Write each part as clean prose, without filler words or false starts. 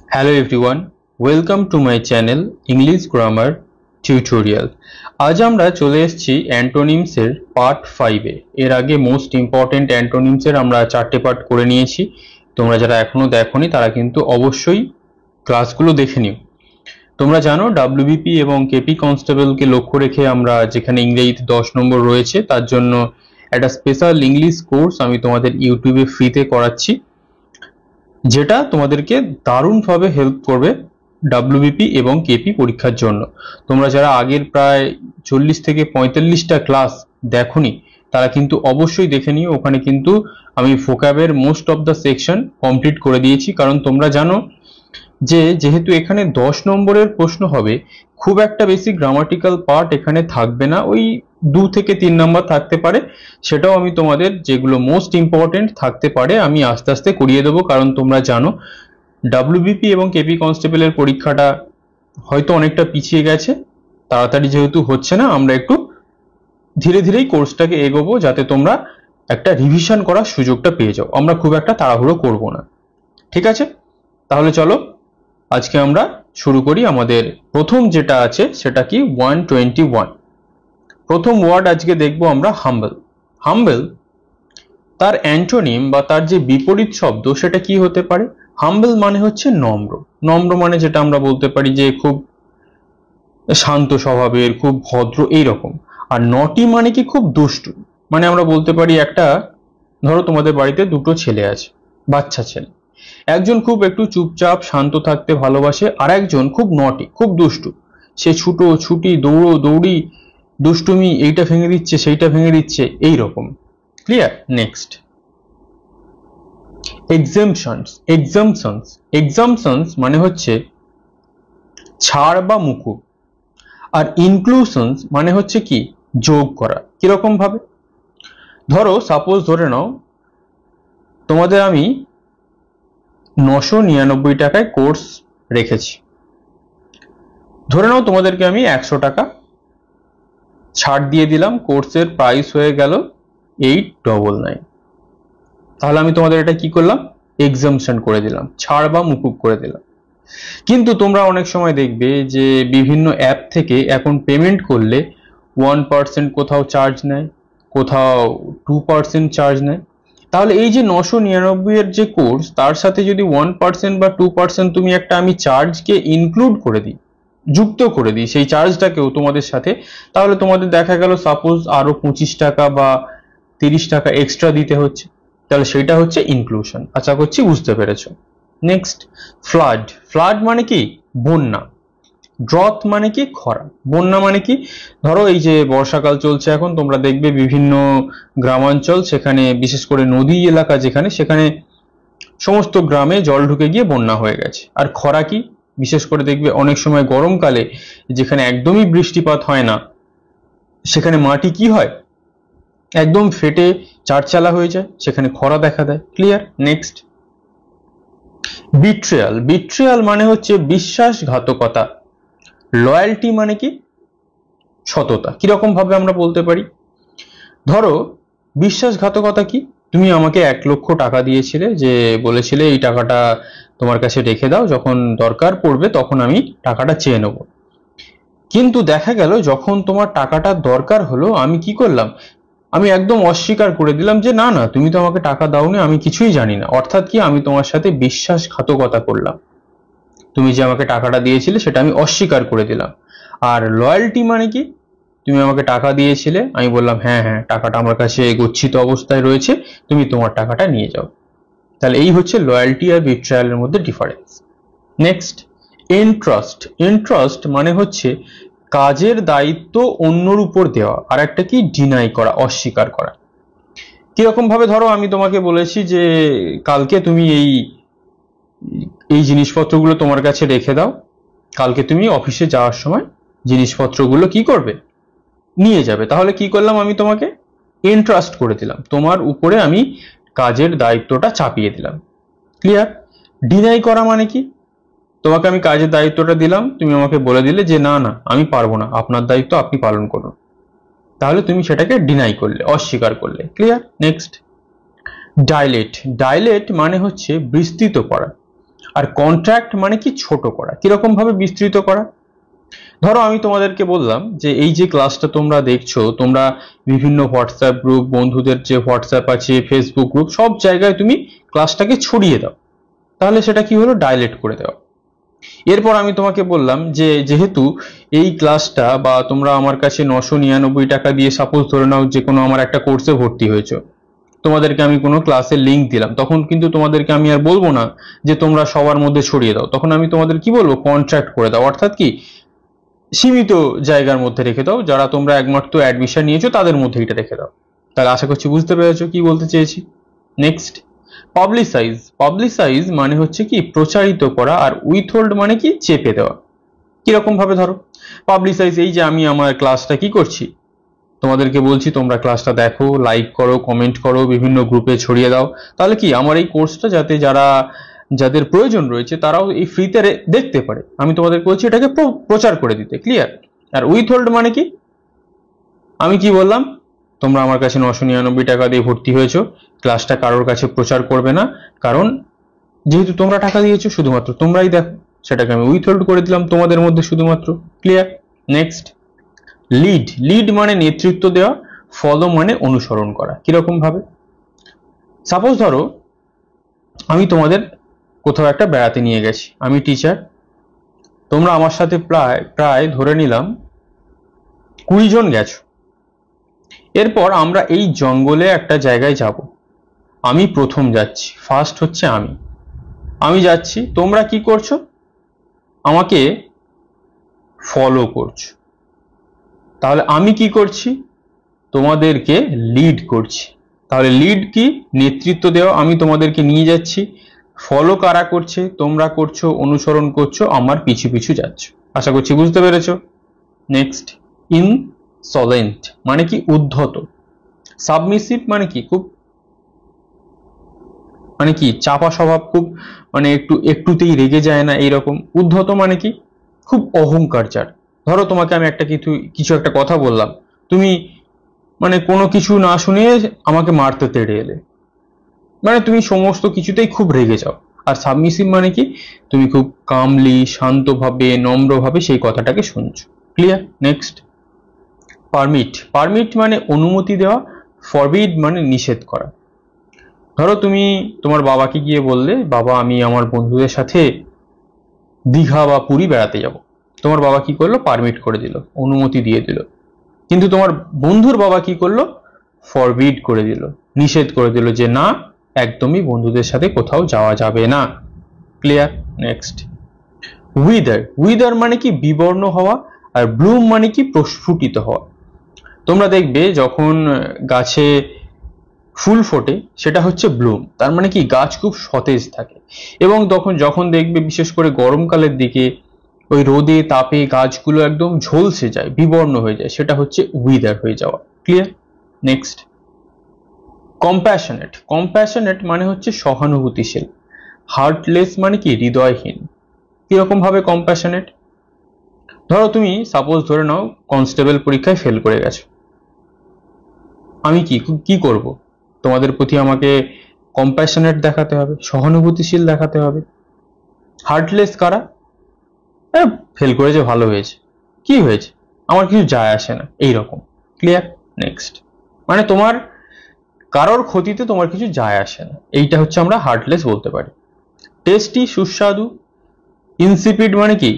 Hello everyone, welcome to my channel English Grammar Tutorial. আজ আমরা চলে এসেছি অ্যান্টোনিমস এর পার্ট 5 এ। এর আগে মোস্ট ইম্পর্টেন্ট অ্যান্টোনিমস এর আমরা 4টে পার্ট করে নিয়েছি। তোমরা যারা এখনো দেখোনি তারা কিন্তু অবশ্যই ক্লাসগুলো দেখে নিও। তোমরা জানো ডব্লিউবিপি এবং কেপি কনস্টেবলকে লক্ষ্য রেখে আমরা যেখানে ইংরেজিতে 10 নম্বর রয়েছে তার জন্য একটা স্পেশাল ইংলিশ কোর্স আমি তোমাদের ইউটিউবে ফ্রিতে করাচ্ছি, যেটা তোমাদেরকে দারুণভাবে হেল্প করবে ডব্লিউবিপি এবং কেপি পরীক্ষার জন্য। তোমরা যারা আগের প্রায় 40 থেকে 45টা ক্লাস দেখোনি তারা কিন্তু অবশ্যই দেখে নিও। ওখানে কিন্তু আমি ভোকাবের most of the section complete করে দিয়েছি, কারণ তোমরা জানো যে যেহেতু এখানে 10 নম্বরের প্রশ্ন হবে, খুব একটা বেশি গ্রামাটিক্যাল পার্ট এখানে থাকবে না, ওই 2 থেকে 3 নাম্বার থাকতে পারে। সেটাও আমি তোমাদের যেগুলো মোস্ট ইম্পর্টেন্ট থাকতে পারে আমি আস্তে আস্তে করিয়ে দেবো, কারণ তোমরা জানো ডব্লিউবিপি এবং কেপি কনস্টেবলের পরীক্ষাটা হয়তো অনেকটা পিছিয়ে গেছে, তাড়াতাড়ি যেহেতু হচ্ছে না, আমরা একটু ধীরে ধীরেই কোর্সটাকে এগোবো যাতে তোমরা একটা রিভিশন করার সুযোগটা পেয়ে যাও। আমরা খুব একটা তাড়াহুড়ো করব না, ঠিক আছে? তাহলে চলো আজকে আমরা শুরু করি। আমাদের প্রথম যেটা আছে সেটা কি 121। প্রথম ওয়ার্ড আজকে দেখবো আমরা হাম্বল। হাম্বল তার অ্যান্টোনিম বা তার যে বিপরীত শব্দ সেটা কি হতে পারে? হাম্বল মানে হচ্ছে নম্র। নম্র মানে যেটা আমরা বলতে পারি যে খুব শান্ত স্বভাবের, খুব ভদ্র এইরকম। আর নটি মানে কি খুব দুষ্টু, মানে আমরা বলতে পারি একটা, ধরো তোমাদের বাড়িতে দুটো ছেলে আছে, বাচ্চা ছেলে, একজন খুব একটু চুপচাপ শান্ত থাকতে ভালোবাসে, আর একজন খুব নটি, খুব দুষ্টু। সে ছুটি দৌড়ো দৌড়ি দুষ্টুমি, এইটা ভেঙে দিচ্ছে সেইটা ভেঙে দিচ্ছে এইরকম। ক্লিয়ার? নেক্সট এক্সাম্পশনস। এক্সাম্পশনস এক্সাম্পশনস মানে হচ্ছে ছাড় বা মুকুব, আর ইনক্লুশনস মানে হচ্ছে কি যোগ করা। কিরকম ভাবে? ধরো সাপোজ ধরে নাও তোমাদের আমি 999 টাকায় কোর্স রেখেছি, ধরে নাও তোমাদেরকে আমি 100 টাকা ছাড় দিয়ে দিলাম, কোর্সের প্রাইস হয়ে গেল 899। তাহলে আমি তোমাদের এটা কি করলাম? এক্সাম্পশন করে দিলাম, ছাড় বা মুকুব করে দিলাম। কিন্তু তোমরা অনেক সময় দেখবে যে বিভিন্ন অ্যাপ থেকে এখন পেমেন্ট করলে 1% কোথাও চার্জ নেয়, কোথাও 2% চার্জ নেয়। তাহলে এই যে 999 এর যে কোর্স, তার সাথে যদি 1% বা 2% তুমি একটা আমি চার্জকে ইনক্লুড করে দিই, যুক্ত করে দিই সেই চার্জটাকেও তোমাদের সাথে, তাহলে তোমাদের দেখা গেল সাপোজ আরো 25 টাকা বা 30 টাকা এক্সট্রা দিতে হচ্ছে। তাহলে সেটা হচ্ছে ইনক্লুশন। আশা করছি বুঝতে পেরেছো। Next flood. ফ্লাড মানে কি বন্যা। ড্রথ মানে কি খরা। বন্যা মানে কি, ধরো এই যে বর্ষাকাল চলছে এখন, তোমরা দেখবে বিভিন্ন গ্রামাঞ্চল, সেখানে বিশেষ করে নদী এলাকা যেখানে, সেখানে সমস্ত গ্রামে জল ঢুকে গিয়ে বন্যা হয়ে গেছে। আর খরা কি, বিশেষ করে দেখবে অনেক সময় গরমকালে যেখানে একদমই বৃষ্টিপাত হয় না, সেখানে মাটি কি হয়, একদম ফেটে চারচালা হয়ে যায়, সেখানে খরা দেখা দেয়। ক্লিয়ার? Next betrayal. বিট্রিয়াল মানে হচ্ছে বিশ্বাসঘাতকতা। লয়্যালটি মানে কি সততা। কিরকম ভাবে আমরা বলতে পারি? ধরো বিশ্বাসঘাতকতা কি, তুমি আমাকে 1 লক্ষ টাকা দিয়েছিলে, যে বলেছিলে এই টাকাটা তোমার কাছে রেখে দাও, যখন দরকার পড়বে তখন আমি টাকাটা চেয়ে নেব। কিন্তু দেখা গেল যখন তোমার টাকাটা দরকার হলো, আমি কি করলাম? আমি একদম অস্বীকার করে দিলাম যে না না, তুমি তো আমাকে টাকা দাওনি, আমি কিছুই জানি না। অর্থাৎ কি, আমি তোমার সাথে বিশ্বাসঘাতকতা করলাম। তুমি যে আমাকে টাকাটা দিয়েছিলে সেটা আমি অস্বীকার করে দিলাম। আর লয়্যালটি মানে কি, তুমি আমাকে টাকা দিয়েছিলে, আমি বললাম হ্যাঁ হ্যাঁ টাকাটা আমার কাছে গচ্ছিত অবস্থায় রয়েছে, তুমি তোমার টাকাটা নিয়ে যাও। তাহলে এই হচ্ছে লয়্যালটি আর বিট্রায়ালের মধ্যে ডিফারেন্স। Next entrust. এন্ট্রাস্ট মানে হচ্ছে কাজের দায়িত্ব অন্যর উপর দেওয়া, আর একটা কি ডিনাই করা, অস্বীকার করা। কিরকম ভাবে? ধরো আমি তোমাকে বলেছি যে কালকে তুমি এই এই জিনিসপত্রগুলো তোমার কাছে রেখে দাও, কালকে তুমি অফিসে যাওয়ার সময় জিনিসপত্রগুলো কি করবে, নিয়ে যাবে। তাহলে কি করলাম? আমি তোমাকে এন্ট্রাস্ট করে দিলাম, তোমার উপরে আমি কাজের দায়িত্বটা চাপিয়ে দিলাম। ক্লিয়ার? ডিনাই করা মানে কি, তোমাকে আমি কাজের দায়িত্বটা দিলাম, তুমি আমাকে বলে দিলে যে না না আমি পারবো না, আপনার দায়িত্ব আপনি পালন করুন। তাহলে তুমি সেটাকে ডিনাই করলে, অস্বীকার করলে। ক্লিয়ার? Next dilate. ডাইলেট মানে হচ্ছে বিস্তৃত করা। আর কন্ট্রাক্ট মানে কি ছোট করা, কিরকম ভাবে বিস্তৃত করা। ধরো আমি তোমাদেরকে বললাম যে এই যে ক্লাসটা তোমরা দেখছো, তোমরা বিভিন্ন হোয়াটসঅ্যাপ গ্রুপ, বন্ধুদের যে হোয়াটসঅ্যাপ আছে, ফেসবুক গ্রুপ, সব জায়গায় তুমি ক্লাসটাকে ছড়িয়ে দাও, তাহলে সেটা কি হলো, ডাইলেট করে দেওয়া। এরপর আমি তোমাকে বললাম যে যেহেতু এই ক্লাসটা বা তোমরা আমার কাছে 999 টাকা দিয়ে সাপোজ ধরে নাও যে কোনো আমার একটা কোর্সে ভর্তি হয়েছো, তোমাদেরকে আমি কোনো ক্লাসের লিঙ্ক দিলাম, তখন কিন্তু তোমাদেরকে আমি আর বলবো না যে তোমরা সবার মধ্যে ছড়িয়ে দাও, তখন আমি তোমাদের কি বলবো, কন্ট্রাক্ট করে দাও, অর্থাৎ কি সীমিত জায়গার মধ্যে রেখে দাও, যারা তোমরা একমাত্র অ্যাডমিশন নিয়েছো তাদের মধ্যে এটা রেখে দাও। তাহলে আশা করছি বুঝতে পেরেছো কি বলতে চেয়েছি। Next, publicise. পাবলিসাইজ মানে হচ্ছে কি প্রচারিত করা, আর উইথহোল্ড মানে কি চেপে দেওয়া। কিরকম ভাবে, ধরো পাবলিসাইজ, এই যে আমি আমার ক্লাসটা কি করছি, তোমাদেরকে বলছি তোমরা ক্লাসটা দেখো, লাইক করো, কমেন্ট করো, বিভিন্ন গ্রুপে ছড়িয়ে দাও, তাহলে কি আমার এই কোর্সটা যাতে যাদের প্রয়োজন রয়েছে তারাও এই ফ্রিতে দেখতে পারে, আমি তোমাদের বলছি এটাকে প্রচার করে দিতে। ক্লিয়ার? আর উইথহোল্ড মানে কি, আমি কি বললাম, তোমরা আমার কাছে 999 টাকা দিয়ে ভর্তি হয়েছো, ক্লাসটা কারোর কাছে প্রচার করবে না, কারণ যেহেতু তোমরা টাকা দিয়েছো শুধুমাত্র তোমরাই দেখো, সেটাকে আমি উইথহোল্ড করে দিলাম তোমাদের মধ্যে শুধুমাত্র। ক্লিয়ার? Next, lead. লিড মানে নেতৃত্ব দেওয়া, ফলো মানে অনুসরণ করা। কিরকম ভাবে, সাপোজ ধরো আমি তোমাদের কোথাও একটা বেড়াতে নিয়ে গেছি, আমি টিচার, তোমরা আমার সাথে প্রায় প্রায় ধরে নিলাম 20 জন গেছো। এরপর আমরা এই জঙ্গলে একটা জায়গায় যাব, আমি প্রথম যাচ্ছি, ফার্স্ট হচ্ছে আমি যাচ্ছি, তোমরা কি করছো, আমাকে ফলো করছো। তাহলে আমি কি করছি, তোমাদেরকে লিড করছি। তাহলে লিড কি, নেতৃত্ব দেওয়া, আমি তোমাদেরকে নিয়ে যাচ্ছি, ফলো কারা করছে, তোমরা করছো, অনুসরণ করছো, আমার পিছু পিছু যাচ্ছ। আশা করছি বুঝতে পেরেছো। নেক্সট, ইনসলেন্ট মানে কি উদ্ধত। সাবমিসিভ মানে কি খুব, মানে কি চাপা স্বভাব, খুব মানে একটুতেই রেগে যায় না এইরকম। উদ্ধত মানে কি খুব অহংকার যার। ধরো তোমাকে আমি কিছু একটা কথা বললাম, তুমি মানে কোনো কিছু না শুনে আমাকে মারতে তেড়ে এলে, মানে তুমি সমস্ত কিছুতেই খুব রেগে যাও। আর সাবমিসিভ মানে কি, তুমি খুব কামলি, শান্তভাবে, নম্রভাবে সেই কথাটাকে শুনছো। ক্লিয়ার? Next, permit. পারমিট মানে অনুমতি দেওয়া, ফরবিড মানে নিষেধ করা। ধরো তুমি তোমার বাবাকে গিয়ে বললে, বাবা আমি আমার বন্ধুদের সাথে দীঘা বা পুরী বেড়াতে যাব, তোমার বাবা কি করলো, পারমিট করে দিল, অনুমতি দিয়ে দিল। কিন্তু তোমার বন্ধুর বাবা কি করলো, ফরবিড করে দিল, নিষেধ করে দিল যে না, একদমই বন্ধুদের সাথে কোথাও যাওয়া যাবে না। ক্লিয়ার? Next, wither. উইদার মানে কি বিবর্ণ হওয়া, আর ব্লুম মানে কি প্রস্ফুটিত হওয়া। তোমরা দেখবে যখন গাছে ফুল ফোটে সেটা হচ্ছে ব্লুম, তার মানে কি গাছ খুব সতেজ থাকে। এবং যখন দেখবে বিশেষ করে গরমকালের দিকে ওই রোদে তাপে গাছগুলো একদম ঝলসে যায়, বিবর্ণ হয়ে যায়, সেটা হচ্ছে উইদার হয়ে যাওয়া। ক্লিয়ার? Next, compassionate. কম্প্যাশনেট মানে হচ্ছে সহানুভূতিশীল। হার্টলেস মানে কি হৃদয়হীন। কিরকম ভাবে কম্প্যাশনেট, ধরো তুমি সাপোজ ধরে নাও কনস্টেবল পরীক্ষায় ফেল করে গেছো, আমি কি করব, তোমাদের প্রতি আমাকে কম্প্যাশনেট দেখাতে হবে, সহানুভূতিশীল দেখাতে হবে। হার্টলেস কারা, ফেল করেছে ভালো হয়েছে, কি হয়েছে, আমার কিছু যায় আসে না, এইরকম। ক্লিয়ার? নেক্সট, মানে তোমার কারোর ক্ষতিতে তোমার কিছু যায় আসে না, এইটা হচ্ছে আমরা হার্টলেস বলতে পারি। টেস্টি সুস্বাদু। ইনসিপিড মানে কি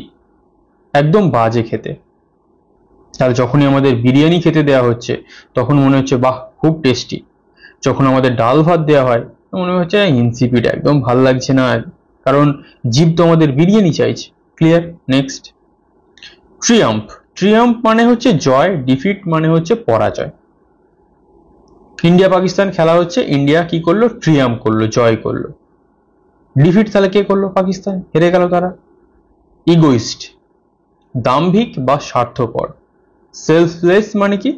একদম বাজে খেতে। আর যখনই আমাদের বিরিয়ানি খেতে দেওয়া হচ্ছে তখন মনে হচ্ছে বাহ খুব টেস্টি, যখন আমাদের ডাল ভাত দেওয়া হয় মনে হচ্ছে ইনসিপিড, একদম ভাল লাগছে না, কারণ জিভ তো আমাদের বিরিয়ানি চাইছে। ক্লিয়ার? নেক্সট, ট্রিয়াম্ফ। ট্রিয়াম্ফ মানে হচ্ছে জয়, ডিফিট মানে হচ্ছে পরাজয়। ইন্ডিয়া পাকিস্তান খেলা হচ্ছে, ইন্ডিয়া কি করলো, ট্রিয়াম্ফ করলো, জয় করলো। ডিফিট তাহলে কে করলো, পাকিস্তান, হেরে গেল তারা। ইগোইস্ট, দাম্ভিক বা স্বার্থপর। সেলফলেস মানে কি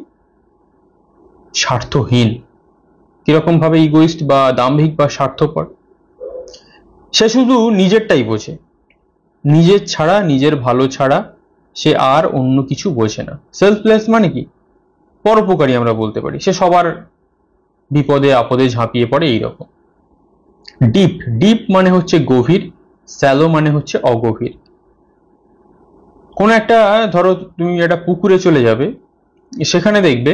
স্বার্থহীন। কিরকম ভাবে ইগোইস্ট বা দাম্ভিক বা স্বার্থপর, সে শুধু নিজেরটাই বোঝে, নিজের ভালো ছাড়া সে আর অন্য কিছু বোঝে না। সেলফলেস মানে কি পরোপকারী আমরা বলতে পারি, সে সবার বিপদে আপদে ঝাঁপিয়ে পড়ে এইরকম। ডিপ। ডিপ মানে হচ্ছে গভীর, স্যালো মানে হচ্ছে অগভীর। কোন একটা ধরো তুমি একটা পুকুরে চলে যাবে, সেখানে দেখবে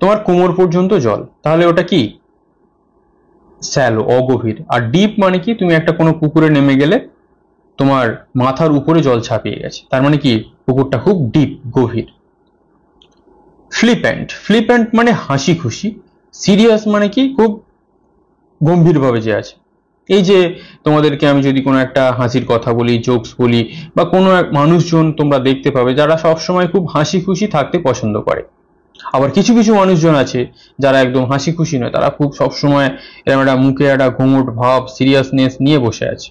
তোমার কোমর পর্যন্ত জল, তাহলে ওটা কি? স্যালো, অগভীর। আর ডিপ মানে কি? তুমি একটা কোনো পুকুরে নেমে গেলে তোমার মাথার উপরে জল ছাপিয়ে গেছে, তার মানে কি? পুকুরটা খুব ডিপ, গভীর। ফ্লিপ্যান্ট, ফ্লিপ্যান্ট মানে হাসি খুশি। সিরিয়াস মানে কি? খুব গম্ভীরভাবে যে আছে। এই যে তোমাদেরকে আমি যদি কোনো একটা হাসির কথা বলি, জোকস বলি, বা কোনো এক মানুষজন তোমরা দেখতে পাবে যারা সবসময় খুব হাসি খুশি থাকতে পছন্দ করে। আবার কিছু কিছু মানুষজন আছে যারা একদম হাসি খুশি নয়, তারা খুব সবসময় এরকম একটা মুখে একটা ঘুমট ভাব, সিরিয়াসনেস নিয়ে বসে আছে।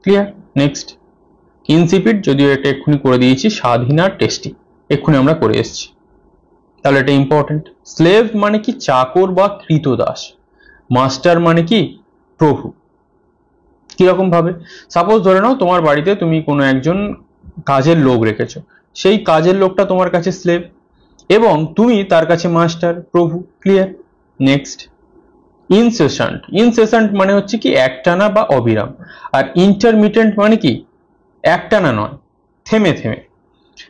ক্লিয়ার? নেক্সট, ইনসিপিড, যদিও এটা এক্ষুনি করে দিয়েছি, স্বাধীন আর টেস্টি, এক্ষুনি আমরা করে এসেছি, তাহলে এটা ইম্পর্টেন্ট। স্লেভ মানে কি? চাকর বা কৃতদাস। মাস্টার মানে কি? প্রভু। কিরকম ভাবে? সাপোজ ধরে নাও তোমার বাড়িতে তুমি কোনো একজন কাজের লোক রেখেছো, সেই কাজের লোকটা তোমার কাছে স্লেভ, এবং তুমি তার কাছে মাস্টার, প্রভু। ক্লিয়ার? নেক্সট, ইনসেসেন্ট, ইনসেসেন্ট মানে হচ্ছে কি? একটানা বা অবিরাম। আর ইন্টারমিটেন্ট মানে কি? একটানা নয়, থেমে থেমে।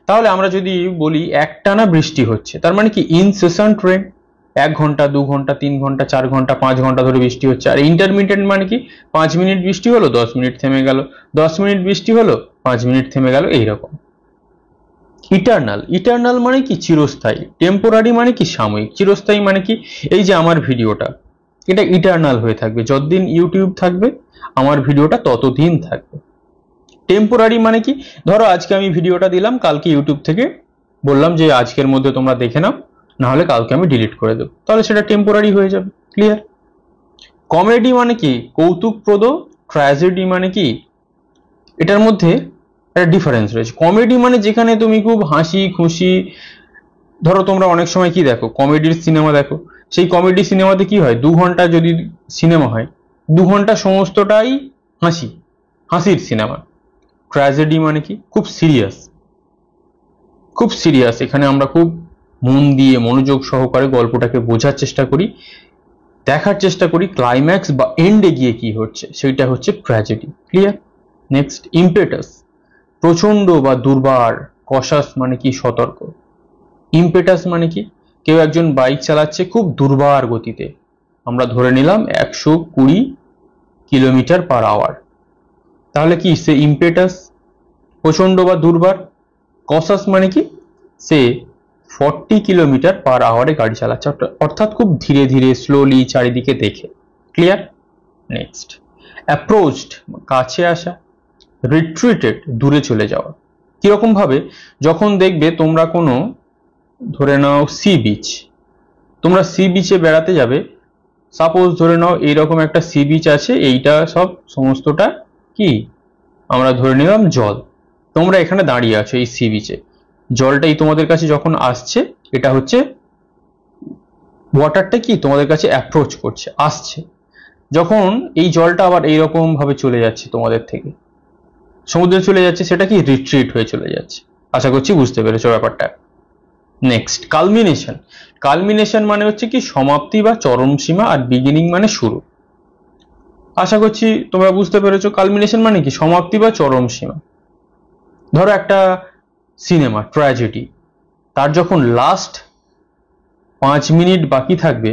তাহলে আমরা যদি বলি একটানা বৃষ্টি হচ্ছে, তার মানে কি? ইনসেসেন্ট রেন। 1 ঘন্টা, 2 ঘন্টা, 3 ঘন্টা, 4 ঘন্টা, 5 ঘন্টা ধরে বৃষ্টি হচ্ছে। আর ইন্টারমিটেন্ট মানে কি? 5 মিনিট বৃষ্টি হলো, 10 মিনিট থেমে গেল, 10 মিনিট বৃষ্টি হলো, 5 মিনিট থেমে গেল, এইরকম। ইটার্নাল, ইটার্নাল মানে কি? চিরস্থায়ী। টেম্পোরারি মানে কি? সাময়িক। চিরস্থায়ী মানে কি? এই যে আমার ভিডিওটা, এটা ইটার্নাল হয়ে থাকবে, যতদিন ইউটিউব থাকবে আমার ভিডিওটা ততদিন থাকবে। টেম্পোরারি মানে কি? ধরো আজকে আমি ভিডিওটা দিলাম, কালকে ইউটিউব থেকে বললাম যে আজকের মধ্যে তোমরা দেখে নাও, না হলে কালকে আমি ডিলিট করে দেবো, তাহলে সেটা টেম্পোরারি হয়ে যাবে। ক্লিয়ার? কমেডি মানে কি? কৌতুকপ্রদ। ট্র্যাজেডি মানে কি? এটার মধ্যে একটা ডিফারেন্স রয়েছে। কমেডি মানে যেখানে তুমি খুব হাসি খুশি, ধরো তোমরা অনেক সময় কি দেখো, কমেডির সিনেমা দেখো, সেই কমেডি সিনেমাতে কি হয়? 2 ঘন্টা যদি সিনেমা হয়, 2 ঘন্টা সমস্তটাই হাসি, হাসির সিনেমা। ট্র্যাজেডি মানে কি? খুব সিরিয়াস, খুব সিরিয়াস। এখানে আমরা খুব মন দিয়ে মনোযোগ সহকারে গল্পটাকে বোঝার চেষ্টা করি, দেখার চেষ্টা করি ক্লাইম্যাক্স বা এন্ডে গিয়ে কি হচ্ছে, সেটা হচ্ছে ট্র্যাজেডি। ক্লিয়ার? নেক্সট, ইম্পেটাস, প্রচন্ড বা দুর্বার। কশাস মানে কি? সতর্ক। ইম্পেটাস মানে কি? কেউ একজন বাইক চালাচ্ছে খুব দুর্বার গতিতে, আমরা ধরে নিলাম 120 কিলোমিটার/আওয়ার, তাহলে কি সে ইম্পেটাস, প্রচন্ড বা দুর্বার। কসাস মানে কি? সে 40 কিলোমিটার/আওয়ারে গাড়ি চালাচ্ছে, অর্থাৎ খুব ধীরে ধীরে, স্লোলি, চারিদিকে দেখে। ক্লিয়ার? নেক্সট, অ্যাপ্রোচড, কাছে আসা। রিট্রিটেড, দূরে চলে যাওয়া। কিরকম ভাবে? যখন দেখবে তোমরা কোনো, ধরে নাও সি বিচ, তোমরা সি বিচে বেড়াতে যাবে, সাপোজ ধরে নাও এইরকম একটা সি বিচ আছে, এইটা সব সমস্তটা কি? আমরা ধরে নিলাম জল। তোমরা এখানে দাঁড়িয়ে আছো এই সি বিচে, জলটাই তোমাদের কাছে যখন আসছে, এটা হচ্ছে ওয়াটারটা কি? তোমাদের কাছে অ্যাপ্রোচ করছে, আসছে। যখন এই জলটা আবার এইরকম ভাবে চলে যাচ্ছে তোমাদের থেকে, সমুদ্রে চলে যাচ্ছে, সেটা কি? রিট্রিট হয়ে চলে যাচ্ছে। আশা করছি বুঝতে পেরেছো ব্যাপারটা। Next, culmination. কালমিনেশন মানে হচ্ছে কি? সমাপ্তি বা চরম সীমা। আর বিগিনিং মানে শুরু। আশা করছি তোমরা বুঝতে পেরেছো কালমিনেশন মানে কি? সমাপ্তি বা চরম সীমা। ধরো একটা সিনেমা ট্র্যাজেডি, তার যখন লাস্ট 5 মিনিট বাকি থাকবে,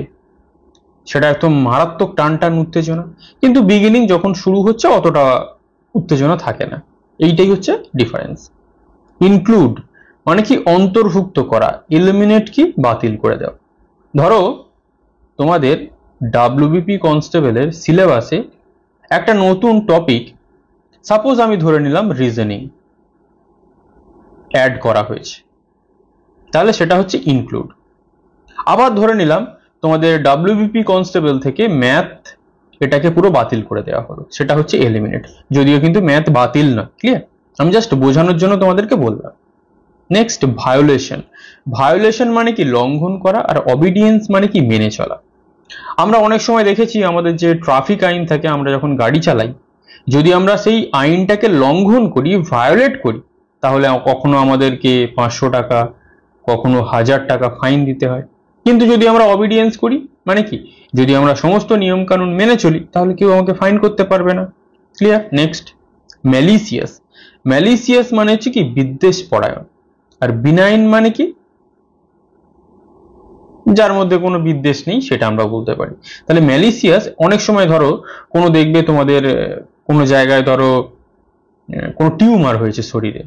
সেটা একদম মারাত্মক টান টান উত্তেজনা, কিন্তু বিগিনিং যখন শুরু হচ্ছে অতটা উত্তেজনা থাকে না। এইটাই হচ্ছে ডিফারেন্স। ইনক্লুড মানে কি? অন্তর্ভুক্ত করা। এলিমিনেট কি? বাতিল করে দেওয়া। ধরো তোমাদের ডাব্লিউবিপি কনস্টেবলের সিলেবাসে একটা নতুন টপিক, সাপোজ আমি ধরে নিলাম রিজনিং, অ্যাড করা হয়েছে, তাহলে সেটা হচ্ছে ইনক্লুড। আবার ধরে নিলাম তোমাদের ডাব্লিউবিপি কনস্টেবল থেকে ম্যাথ, এটাকে পুরো বাতিল করে দেওয়া হলো, সেটা হচ্ছে এলিমিনেট। যদিও কিন্তু ম্যাথ বাতিল না। ক্লিয়ার? আমি জাস্ট বোঝানোর জন্য তোমাদেরকে বললাম। Next, violation. ভায়োলেশন মানে কি? লঙ্ঘন করা। আর অবিডিয়েন্স মানে কি? মেনে চলা। আমরা অনেক সময় দেখেছি আমাদের যে ট্রাফিক আইন থাকে, আমরা যখন গাড়ি চালাই, যদি আমরা সেই আইনটাকে লঙ্ঘন করি, ভায়োলেট করি, তাহলে কখনো আমাদেরকে 500 টাকা, কখনো 1000 টাকা ফাইন দিতে হয়। কিন্তু যদি আমরা অবিডিয়েন্স করি, মানে কি? যদি আমরা সমস্ত নিয়ম কানুন মেনে চলি, তাহলে কেউ আমাকে ফাইন করতে পারবে না। ক্লিয়ার? Next, malicious. ম্যালিসিয়াস মানে হচ্ছে কি বিদ্বেষ পরায়ণ, আর বিনাইন মানে কি যার মধ্যে কোনো বিদ্বেষ নেই সেটা আমরা বলতে পারি। তাহলে ম্যালিসিয়াস অনেক সময় ধরো কোনো দেখবে তোমাদের কোনো জায়গায় ধরো কোনো টিউমার হয়েছে শরীরে,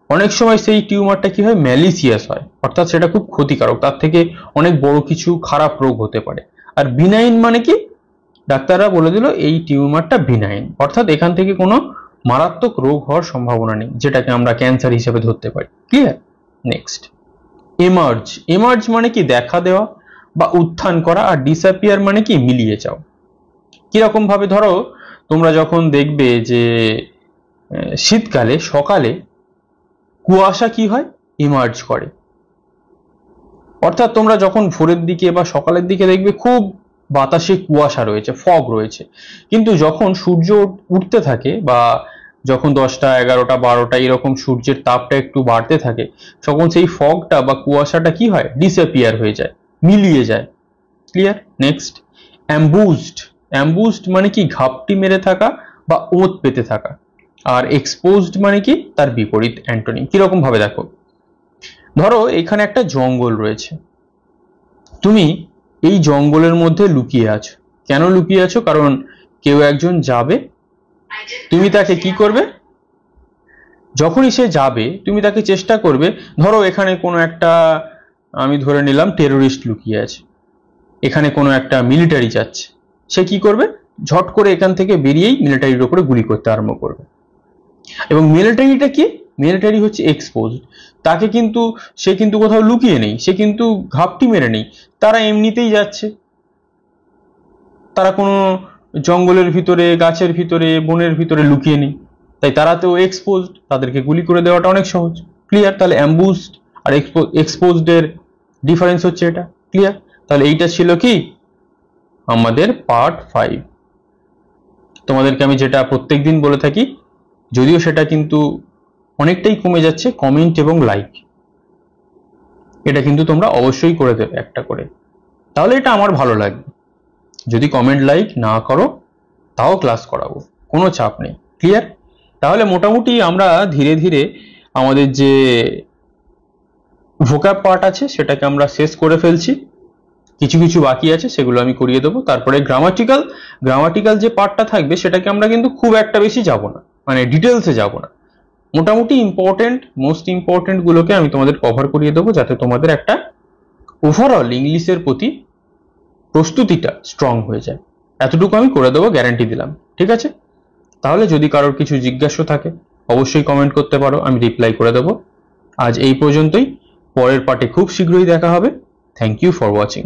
অনেক সময় সেই টিউমারটা কি হয় ম্যালিসিয়াস হয়, অর্থাৎ সেটা খুব ক্ষতিকারক, তার থেকে অনেক বড় কিছু খারাপ রোগ হতে পারে। আর বিনাইন মানে কি ডাক্তাররা বলে দিল এই টিউমারটা বিনাইন, অর্থাৎ এখান থেকে কোনো মারাত্মক রোগ হওয়ার সম্ভাবনা নেই, যেটাকে আমরা ক্যান্সার হিসেবে ধরতে পারি। ক্লিয়ার? Next, emerge. এমার্জ মানে কি দেখা দেওয়া বা উত্থান করা, আর ডিসঅ্যাপিয়ার মানে কি মিলিয়ে যাও। কিরকম ভাবে, ধরো তোমরা যখন দেখবে যে শীতকালে সকালে কুয়াশা কি হয় ইমার্জ করে, অর্থাৎ তোমরা যখন ভোরের দিকে বা সকালের দিকে দেখবে খুব বাতাসে কুয়াশা রয়েছে, ফগ রয়েছে, কিন্তু যখন সূর্য উঠতে থাকে বা যখন 10টা 11টা 12টা এরকম সূর্যের তাপটা একটু বাড়তে থাকে, তখন সেই ফগটা বা কুয়াশাটা কি হয় ডিসঅ্যাপিয়ার হয়ে যায়, মিলিয়ে যায়। ক্লিয়ার? নেক্সট, অ্যাম্বুজড। অ্যাম্বুজড মানে কি ঘাপটি মেরে থাকা বা ওঁত পেতে থাকা, আর এক্সপোজড মানে কি তার বিপরীত অ্যান্টোনিম। কিরকম ভাবে দেখো, ধরো এখানে একটা জঙ্গল রয়েছে, তুমি এই জঙ্গলের মধ্যে লুকিয়ে আছো। কেন লুকিয়ে আছো? কারণ কেউ একজন যাবে, তুমি তাকে কি করবে, যখনই সে যাবে তুমি তাকে চেষ্টা করবে, ধরো এখানে কোনো একটা, আমি ধরে নিলাম টেরোরিস্ট লুকিয়ে আছে, এখানে কোনো একটা মিলিটারি যাচ্ছে, সে কি করবে, ঝট করে এখান থেকে বেরিয়েই মিলিটারির উপরে গুলি করতে আরম্ভ করবে। এবং মিলিটারিটা কি, মিলিটারি হচ্ছে এক্সপোজড, তাকে কিন্তু সে কিন্তু কোথাও লুকিয়ে নেই, সে কিন্তু ঘাপটি মেরে নেই, তারা এমনিতেই যাচ্ছে, তারা কোনো জঙ্গলের ভিতরে গাছের ভিতরে বনের ভিতরে লুকিয়ে নেই, তাই তারা তো এক্সপোজড, তাদেরকে গুলি করে দেওয়াটা অনেক সহজ। ক্লিয়ার? তাহলে অ্যাম্বুজড আর এক্সপোজড এর ডিফারেন্স হচ্ছে এটা। ক্লিয়ার? তাহলে এইটা ছিল কি আমাদের পার্ট 5। তোমাদেরকে আমি যেটা প্রত্যেকদিন বলে থাকি, যদিও সেটা কিন্তু অনেকটাই কমে যাচ্ছে, কমেন্ট এবং লাইক, এটা কিন্তু তোমরা অবশ্যই করে দেবে একটা করে, তাহলে এটা আমার ভালো লাগবে। যদি কমেন্ট লাইক না করো তাও ক্লাস করাবো, কোনো চাপ নেই। ক্লিয়ার? তাহলে মোটামুটি আমরা ধীরে ধীরে আমাদের যে ভোকাব পার্ট আছে সেটাকে আমরা শেষ করে ফেলছি, কিছু কিছু বাকি আছে সেগুলো আমি করিয়ে দেবো। তারপরে গ্রামাটিক্যাল যে পার্টটা থাকবে সেটাকে আমরা কিন্তু খুব একটা বেশি যাব না, মানে ডিটেলসে যাব না, মোটামুটি মোস্ট ইম্পর্টেন্ট গুলোকে আমি তোমাদের কভার করিয়ে দেবো, যাতে তোমাদের একটা ওভারঅল ইংলিশের প্রতি প্রস্তুতিটা স্ট্রং হয়ে যায়। এতটুকু আমি করে দেবো, গ্যারান্টি দিলাম। ঠিক আছে? তাহলে যদি কারোর কিছু জিজ্ঞাসা থাকে অবশ্যই কমেন্ট করতে পারো, আমি রিপ্লাই করে দেবো। আজ এই পর্যন্তই, পরের পার্টে খুব শীঘ্রই দেখা হবে। Thank you for watching.